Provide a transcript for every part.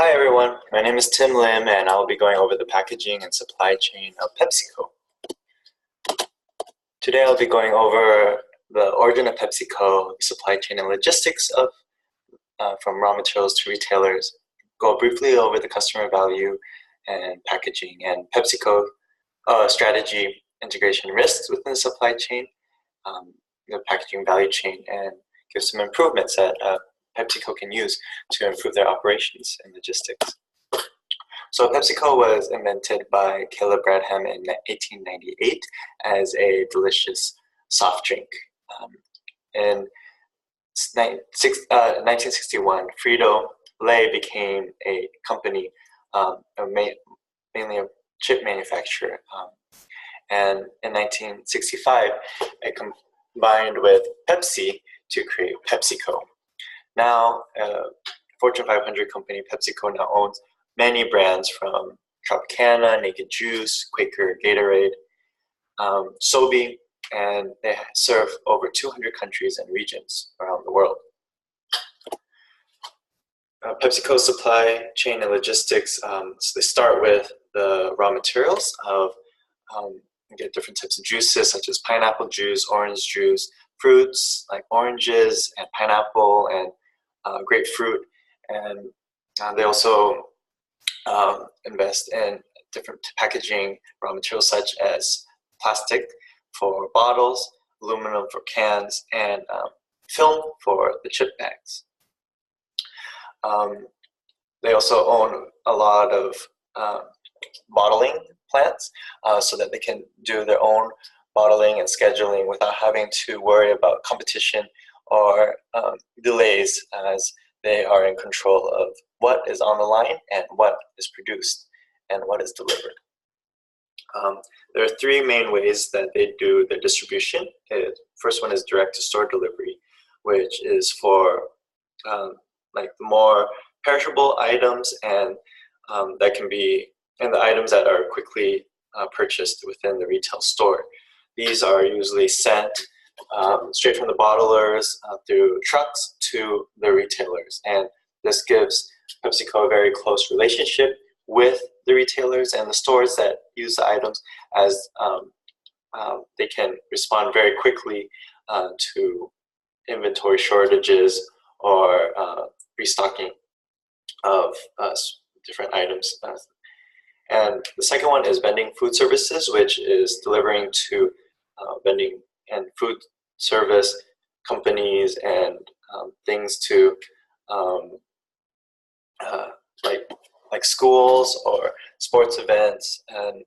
Hi everyone, my name is Tim Lim and I'll be going over the packaging and supply chain of PepsiCo. Today I'll be going over the origin of PepsiCo, the supply chain and logistics of from raw materials to retailers, go briefly over the customer value and packaging and PepsiCo strategy, integration risks within the supply chain, the packaging value chain, and give some improvements that PepsiCo can use to improve their operations and logistics. So PepsiCo was invented by Caleb Bradham in 1898 as a delicious soft drink. In 1961, Frito-Lay became a company, mainly a chip manufacturer. And in 1965, it combined with Pepsi to create PepsiCo. Now, Fortune 500 company PepsiCo now owns many brands from Tropicana, Naked Juice, Quaker, Gatorade, Sobe, and they serve over 200 countries and regions around the world. PepsiCo's supply chain and logistics, so they start with the raw materials of you get different types of juices such as pineapple juice, orange juice, fruits like oranges and pineapple and grapefruit, and they also invest in different packaging raw materials such as plastic for bottles, aluminum for cans, and film for the chip bags. They also own a lot of bottling plants so that they can do their own bottling and scheduling without having to worry about competition or delays, as they are in control of what is on the line and what is produced and what is delivered. There are three main ways that they do their distribution. First one is direct-to-store delivery, which is for like the more perishable items and that can be and the items that are quickly purchased within the retail store. These are usually sent straight from the bottlers through trucks to the retailers, and this gives PepsiCo a very close relationship with the retailers and the stores that use the items, as they can respond very quickly to inventory shortages or restocking of different items. And the second one is vending food services, which is delivering to vending and food service companies and things to like schools or sports events and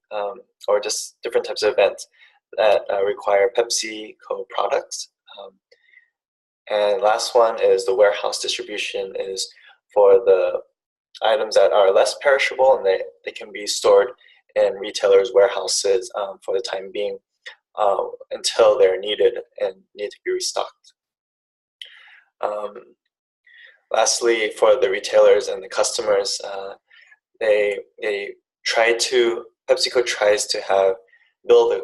or just different types of events that require PepsiCo products. And last one is the warehouse distribution, is for the items that are less perishable and they can be stored in retailers' warehouses for the time being until they're needed and need to be restocked. Lastly, for the retailers and the customers, PepsiCo tries to build a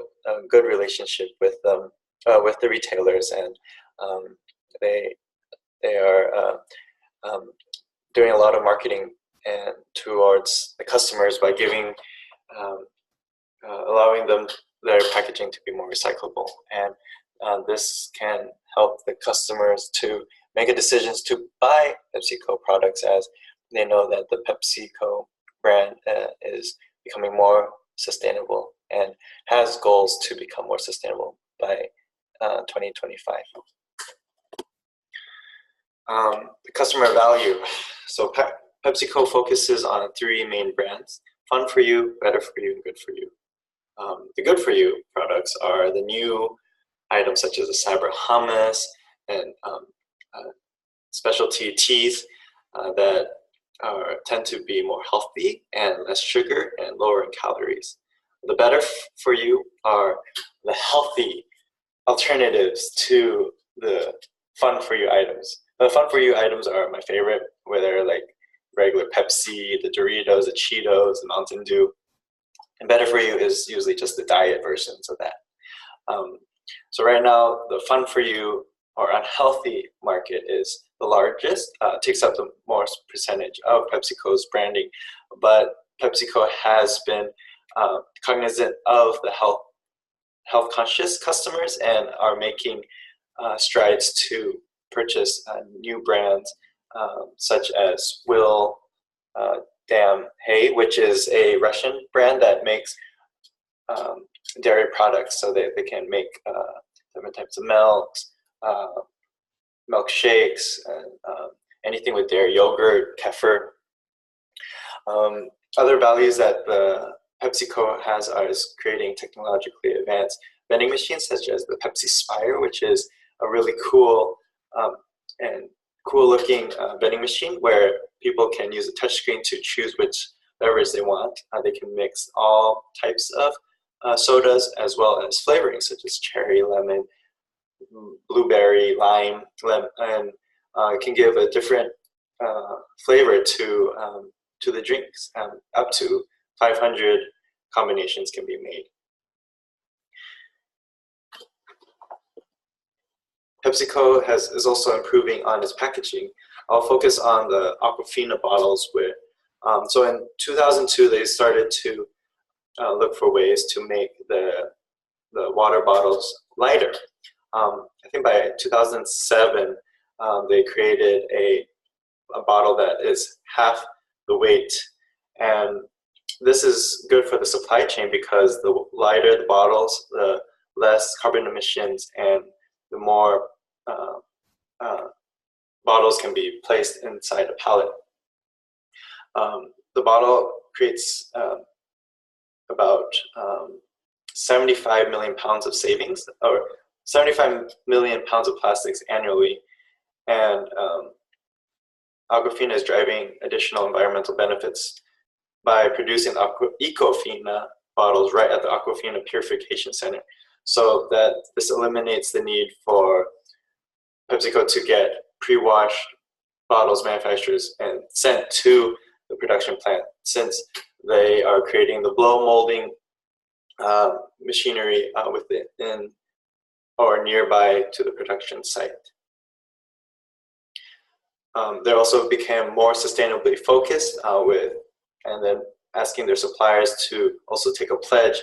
good relationship with them, with the retailers, and they are doing a lot of marketing and towards the customers by giving allowing them their packaging to be more recyclable, and this can help the customers to make a decisions to buy PepsiCo products, as they know that the PepsiCo brand is becoming more sustainable and has goals to become more sustainable by 2025. The customer value. So PepsiCo focuses on three main brands: Fun for You, Better for You, and Good for You. The Good for You products are the new items such as the cyber hummus and specialty teas that tend to be more healthy and less sugar and lower in calories. The Better for You are the healthy alternatives to the Fun for You items. The Fun for You items are my favorite, where they're like regular Pepsi, the Doritos, the Cheetos, the Mountain Dew. And Better for You is usually just the diet versions of that. So right now, the Fun for You or unhealthy market is the largest, takes up the most percentage of PepsiCo's branding, but PepsiCo has been cognizant of the health conscious customers and are making strides to purchase new brands such as Will Dam Hey, which is a Russian brand that makes dairy products, so they can make different types of milks, milkshakes, and anything with dairy, yogurt, kefir. Other values that the PepsiCo has is creating technologically advanced vending machines, such as the Pepsi Spire, which is a really cool and cool-looking vending machine where people can use a touchscreen to choose which beverage they want. They can mix all types of sodas as well as flavorings, such as cherry, lemon, blueberry, lime, and it can give a different flavor to the drinks. Up to 500 combinations can be made. PepsiCo is also improving on its packaging. I'll focus on the Aquafina bottles. So in 2002, they started to look for ways to make the water bottles lighter. I think by 2007, they created a bottle that is half the weight. And this is good for the supply chain because the lighter the bottles, the less carbon emissions and the more bottles can be placed inside a pallet. The bottle creates about 75 million pounds of savings, or 75 million pounds of plastics annually. And Aquafina is driving additional environmental benefits by producing Ecofina bottles right at the Aquafina Purification Center, so that this eliminates the need for PepsiCo to get pre-washed bottles manufacturers and sent to the production plant, since they are creating the blow molding machinery within or nearby to the production site. They also became more sustainably focused and then asking their suppliers to also take a pledge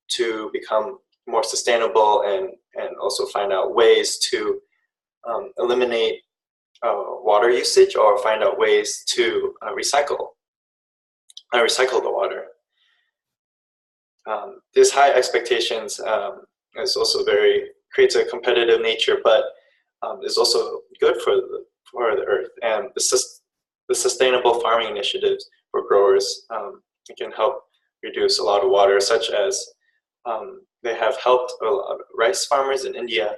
to become more sustainable and also find out ways to eliminate water usage or find out ways to recycle the water. This high expectations is also creates a competitive nature, but is also good for the earth. And the sustainable farming initiatives for growers can help reduce a lot of water, such as they have helped a lot of rice farmers in India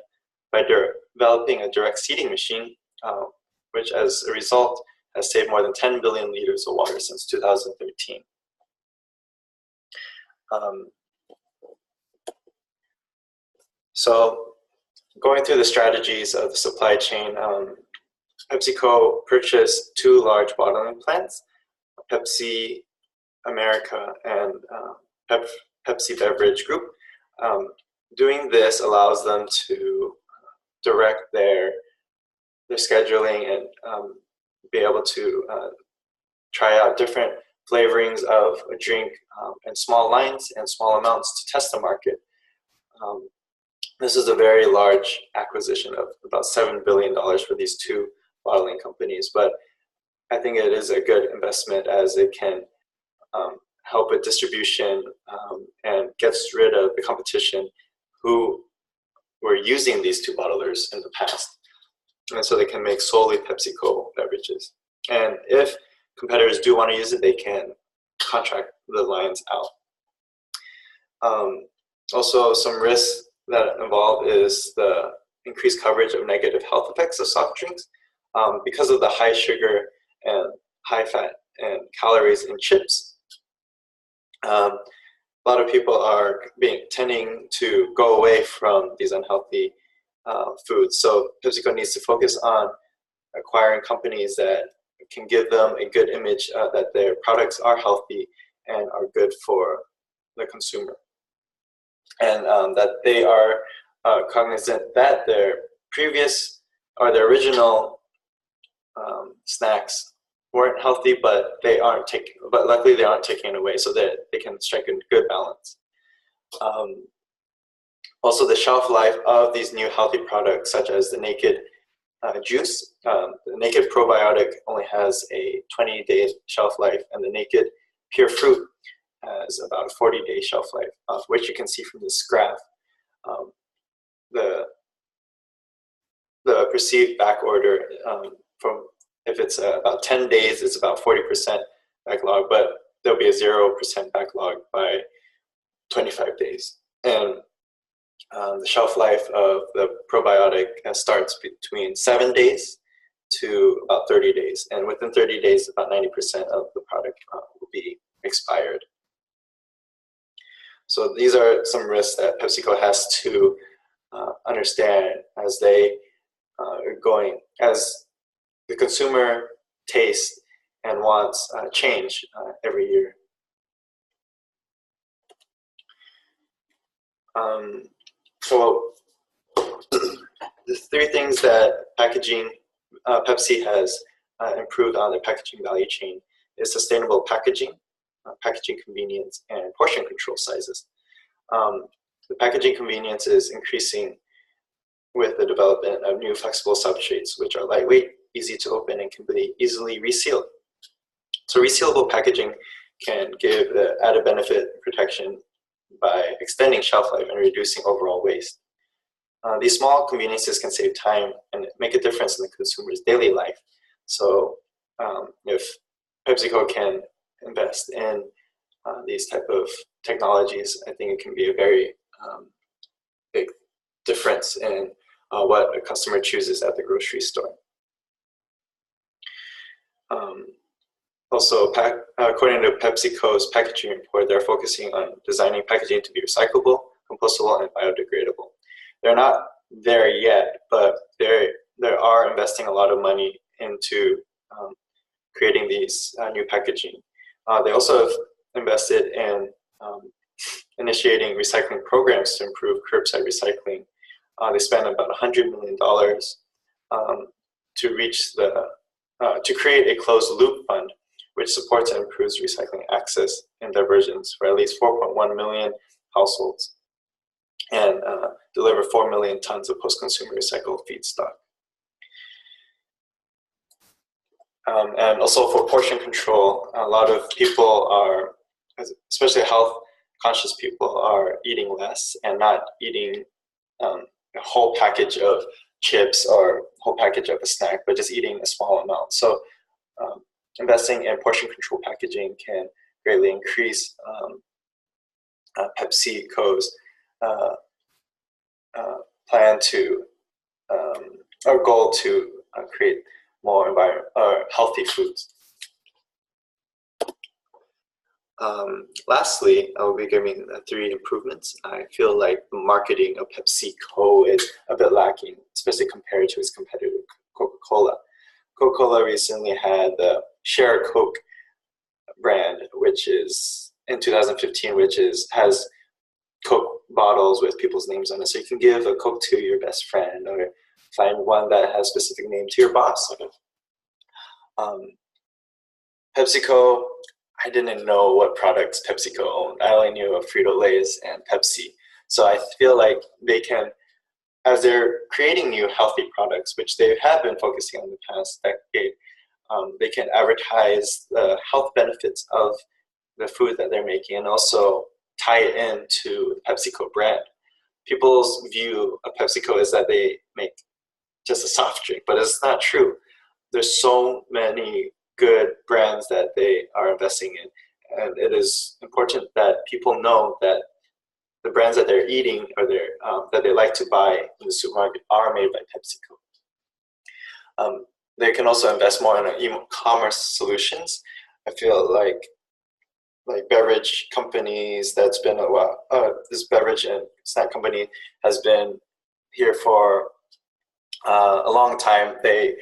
by developing a direct seeding machine, which as a result has saved more than 10 billion liters of water since 2013. So going through the strategies of the supply chain, PepsiCo purchased 2 large bottling plants, Pepsi America and Pepsi Beverage Group. Doing this allows them to direct their scheduling and be able to try out different flavorings of a drink in small lines and small amounts to test the market. This is a very large acquisition of about $7 billion for these 2 bottling companies, but I think it is a good investment as it can help with distribution and gets rid of the competition who were using these 2 bottlers in the past. And so they can make solely PepsiCo beverages. And if competitors do want to use it, they can contract the lines out. Also, some risks that involve is the increased coverage of negative health effects of soft drinks because of the high sugar and high fat and calories in chips. A lot of people are tending to go away from these unhealthy foods. So PepsiCo needs to focus on acquiring companies that can give them a good image that their products are healthy and are good for the consumer. And that they are cognizant that their previous or their original snacks weren't healthy, but luckily they aren't taken away, so that they can strike a good balance. Also, the shelf life of these new healthy products, such as the Naked juice, the Naked probiotic only has a 20-day shelf life, and the Naked pure fruit has about a 40-day shelf life, which you can see from this graph. The perceived back order from if it's about 10 days, it's about 40% backlog, but there'll be a 0% backlog by 25 days. And the shelf life of the probiotic starts between 7 days to about 30 days. And within 30 days, about 90% of the product will be expired. So these are some risks that PepsiCo has to understand as they are going, as the consumer tastes and wants change every year. So the three things that packaging, Pepsi has improved on their packaging value chain is sustainable packaging, packaging convenience, and portion control sizes. The packaging convenience is increasing with the development of new flexible substrates, which are lightweight, easy to open, and can be easily resealed. So resealable packaging can give the added benefit and protection by extending shelf life and reducing overall waste. These small conveniences can save time and make a difference in the consumer's daily life. So if PepsiCo can invest in these type of technologies, I think it can be a very big difference in what a customer chooses at the grocery store. Also, according to PepsiCo's packaging report, they're focusing on designing packaging to be recyclable, compostable, and biodegradable. They're not there yet, but they are investing a lot of money into creating these new packaging. They also have invested in initiating recycling programs to improve curbside recycling. They spent about $100 million to reach to create a closed loop fund, which supports and improves recycling access and diversions for at least 4.1 million households, and deliver 4 million tons of post-consumer recycled feedstock. And also for portion control, a lot of people are, especially health-conscious people, are eating less and not eating a whole package of chips or a whole package of a snack, but just eating a small amount. So investing in portion control packaging can greatly increase PepsiCo's plan to, our goal to create more healthy foods. Lastly, I will be giving 3 improvements. I feel like the marketing of PepsiCo is a bit lacking, especially compared to its competitor, Coca-Cola. Coca-Cola recently had the Share Coke brand, which is in 2015, which has Coke bottles with people's names on it. So you can give a Coke to your best friend, or find one that has a specific name to your boss. PepsiCo, I didn't know what products PepsiCo owned. I only knew of Frito-Lay's and Pepsi. So I feel like they can, as they're creating new healthy products, which they have been focusing on the past decade, they can advertise the health benefits of the food that they're making and also tie it into the PepsiCo brand. People's view of PepsiCo is that they make just a soft drink, but it's not true. There's so many good brands that they are investing in, and it is important that people know that the brands that they're eating or that they like to buy in the supermarket are made by PepsiCo. They can also invest more in e-commerce solutions. I feel like beverage companies, that's been a while. This beverage and snack company has been here for a long time. They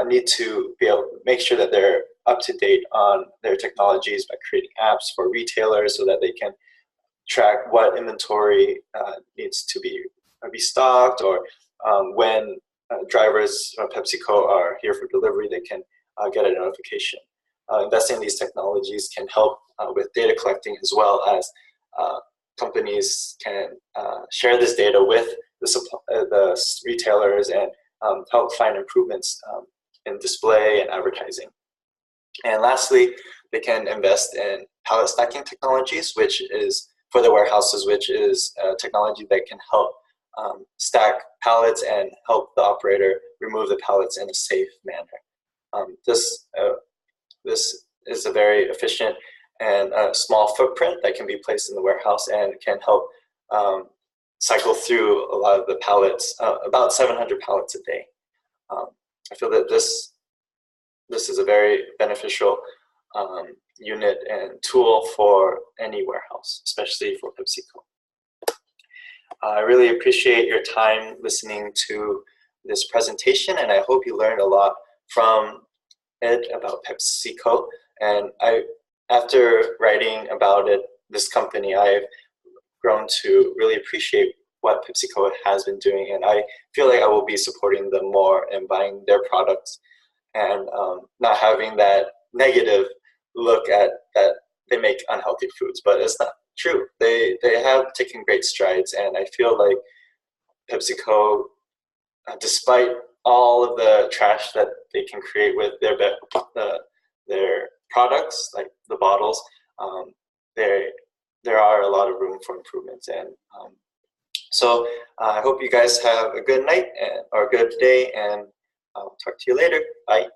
need to be able to make sure that they're up to date on their technologies by creating apps for retailers so that they can track what inventory needs to be restocked, or when drivers from PepsiCo are here for delivery, they can get a notification. Investing in these technologies can help with data collecting, as well as companies can share this data with the retailers and help find improvements in display and advertising. And lastly, they can invest in pallet stacking technologies, which is for the warehouses, which is technology that can help stack pallets and help the operator remove the pallets in a safe manner. This is a very efficient and small footprint that can be placed in the warehouse and can help cycle through a lot of the pallets, about 700 pallets a day. I feel that this is a very beneficial unit and tool for any warehouse, especially for PepsiCo. I really appreciate your time listening to this presentation, and I hope you learned a lot from it about PepsiCo. And after writing about this company, I've grown to really appreciate what PepsiCo has been doing, and I feel like I will be supporting them more and buying their products, and not having that negative look at that they make unhealthy foods. But it's not true. They have taken great strides, and I feel like PepsiCo, despite all of the trash that they can create with their products, like the bottles, there are a lot of room for improvements. And so I hope you guys have a good night or a good day, and I'll talk to you later. Bye.